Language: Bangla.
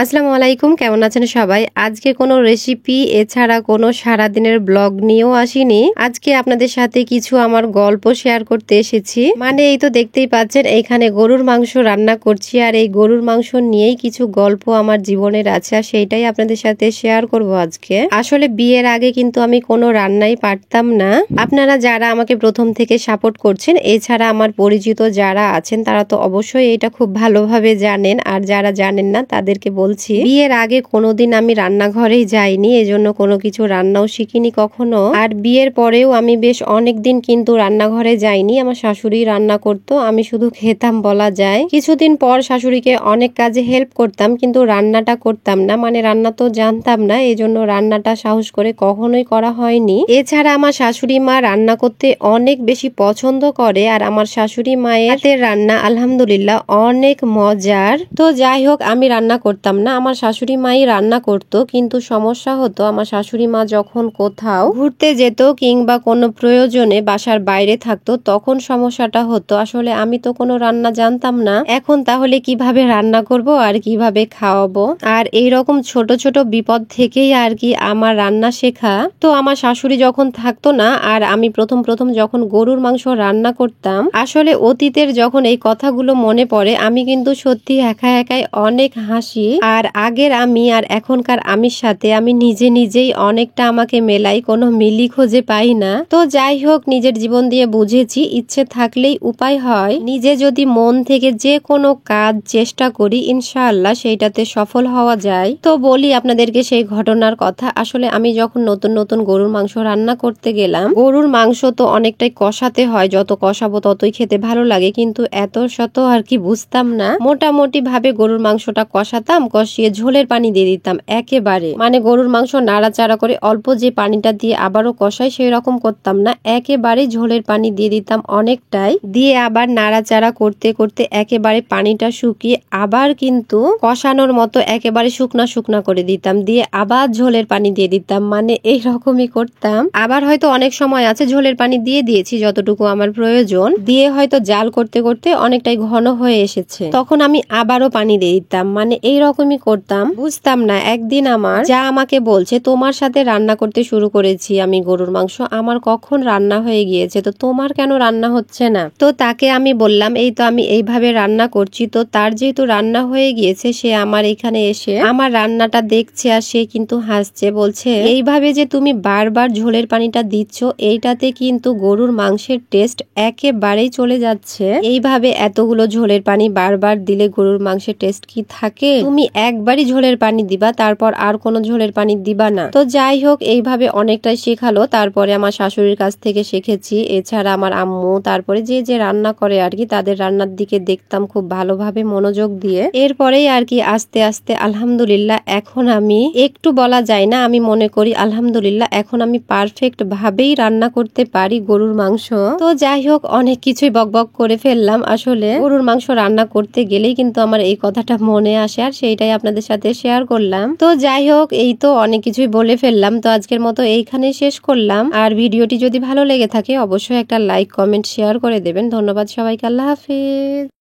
আসসালামু আলাইকুম, কেমন আছেন সবাই? আজকে কোনো রেসিপি এছাড়া কোনো সারাদিনের ব্লগ নিয়েও আসিনি। আজকে আপনাদের সাথে কিছু আমার গল্প শেয়ার করতে এসেছি। মানে এই তো দেখতেই পাচ্ছেন, এইখানে গরুর মাংস রান্না করছি, আর এই গরুর মাংস নিয়েই কিছু গল্প আমার জীবনের আছে, আর সেইটাই আপনাদের সাথে শেয়ার করব আজকে। আসলে বিয়ের আগে কিন্তু আমি কোনো রান্নাই পারতাম না। আপনারা যারা আমাকে প্রথম থেকে সাপোর্ট করছেন, এছাড়া আমার পরিচিত যারা আছেন তারা তো অবশ্যই এটা খুব ভালোভাবে জানেন, আর যারা জানেন না তাদেরকে বলছি, বিয়ের আগে কোনোদিন আমি রান্নাঘরেই যাইনি, এজন্য কোনো কিছু রান্নাও শিখিনি কখনো। আর বিয়ের পরেও আমি বেশ অনেকদিন কিন্তু রান্নাঘরে যাইনি। আমার শাশুড়ি রান্না করতো, আমি শুধু খেতাম বলা যায়। কিছুদিন পর শাশুড়িকে অনেক কাজে হেল্প করতাম, কিন্তু রান্নাটা করতাম না। মানে রান্না তো জানতাম না, এজন্য রান্নাটা সাহস করে কখনোই করা হয়নি। এছাড়া আমার শাশুড়ি মা রান্না করতে অনেক বেশি পছন্দ করে, আর আমার শাশুড়ি মায়ের হাতের রান্না আলহামদুলিল্লাহ অনেক মজার। তো যাই হোক, আমি রান্না করতাম না, আমার শাশুড়ি মাই রান্না করতো। কিন্তু সমস্যা হতো, আমার শাশুড়ি মা যখন কোথাও ঘুরতে যেত কিংবা কোনো প্রয়োজনে বাসার বাইরে থাকতো, তখন সমস্যাটা হতো। আসলে আমি তো কোনো রান্না জানতাম না, এখন তাহলে কিভাবে রান্না করব আর কিভাবে খাওয়াবো? আর এইরকম ছোট ছোট বিপদ থেকেই আর কি আমার রান্না শেখা। তো আমার শাশুড়ি যখন থাকতো না, আর আমি প্রথম যখন গরুর মাংস রান্না করতাম, আসলে অতীতের যখন এই কথাগুলো মনে পড়ে, আমি কিন্তু সত্যি একা একাই অনেক হাসি। আর আগের আমি আর এখনকার আমির সাথে আমি নিজেই অনেকটা আমাকে মেলাই, কোনো মিলি খুঁজে পাই না। তো যাই হোক, নিজের জীবন দিয়ে বুঝেছি ইচ্ছে থাকলেই উপায় হয়। নিজে যদি মন থেকে যে কোনো কাজ চেষ্টা করি, ইনশাআল্লাহ সেইটাতে সফল হওয়া যায়। তো বলি আপনাদেরকে সেই ঘটনার কথা। আসলে আমি যখন নতুন গরুর মাংস রান্না করতে গেলাম, গরুর মাংস তো অনেকটাই কষাতে হয়, যত কষাবো ততই খেতে ভালো লাগে, কিন্তু এত শত আর কি বুঝতাম না। মোটামুটি ভাবে গরুর মাংসটা কষাতাম, কষিয়ে ঝোলের পানি দিয়ে দিতাম একেবারে। মানে গরুর মাংস নাড়াচাড়া করে অল্প যে পানিটা দিয়ে আবারও কষাই, সেই রকম করতাম না, একেবারে ঝোলের পানি দিয়ে দিতাম অনেকটাই, দিয়ে আবার নাড়াচাড়া করতে করতে একেবারে পানিটা শুকিয়ে আবার কিন্তু কষানোর মতো একেবারে শুকনা করে দিতাম, দিয়ে আবার ঝোলের পানি দিয়ে দিতাম। মানে এই রকমই করতাম। আবার হয়তো অনেক সময় আছে ঝোলের পানি দিয়ে দিয়েছি যতটুকু আমার প্রয়োজন, দিয়ে হয়তো জাল করতে করতে অনেকটাই ঘন হয়ে এসেছে, তখন আমি আবারও পানি দিয়ে দিতাম। মানে এই রকমই করতাম, বুঝতাম না। একদিন আমার যা আমাকে বলছে, তোমার সাথে রান্না করতে শুরু করেছি আমি গরুর মাংস, আমার কখন রান্না হয়ে গিয়েছে, তো তোমার কেন রান্না হচ্ছে না? তো তাকে আমি বললাম, এই তো আমি এইভাবে রান্না করছি। তো তার যেহেতু রান্না হয়ে গিয়েছে, সে আমার এখানে এসে আমার রান্নাটা দেখছে, আর সে কিন্তু হাসছে, বলছে এইভাবে যে তুমি বারবার ঝোলের পানিটা দিচ্ছ, এইটাতে কিন্তু গরুর মাংসের টেস্ট একেবারেই চলে যাচ্ছে। এইভাবে এতগুলো ঝোলের পানি বারবার দিলে গরুর মাংসের টেস্ট কি থাকে? তুমি একবারই ঝোলের পানি দিবা, তারপর আর কোনো ঝোলের পানি দিবা না। তো যাই হোক, এইভাবে অনেকটাই শেখালো। তারপরে আমার শাশুড়ির কাছ থেকে শিখেছি, এছাড়া আমার আম্মু, তারপরে যে রান্না করে আর কি, তাদের রান্নার দিকে দেখতাম খুব ভালোভাবে মনোযোগ দিয়ে। এরপরেই আর কি আস্তে আস্তে আলহামদুলিল্লাহ এখন আমি একটু বলা যায় না, আমি মনে করি আলহামদুলিল্লাহ এখন আমি পারফেক্ট ভাবেই রান্না করতে পারি গরুর মাংস। তো যাই হোক, অনেক কিছুই বকবক করে ফেললাম। আসলে গরুর মাংস রান্না করতে গেলেই কিন্তু আমার এই কথাটা মনে আসে, আর সেইটাই আপনাদের সাথে শেয়ার করলাম। তো যাই হোক, এই তো অনেক কিছুই বলে ফেললাম। তো আজকের মতো এইখানে শেষ করলাম। আর ভিডিওটি যদি ভালো লেগে থাকে অবশ্যই একটা লাইক, কমেন্ট, শেয়ার করে দেবেন। ধন্যবাদ সবাইকে। আল্লাহ হাফেজ।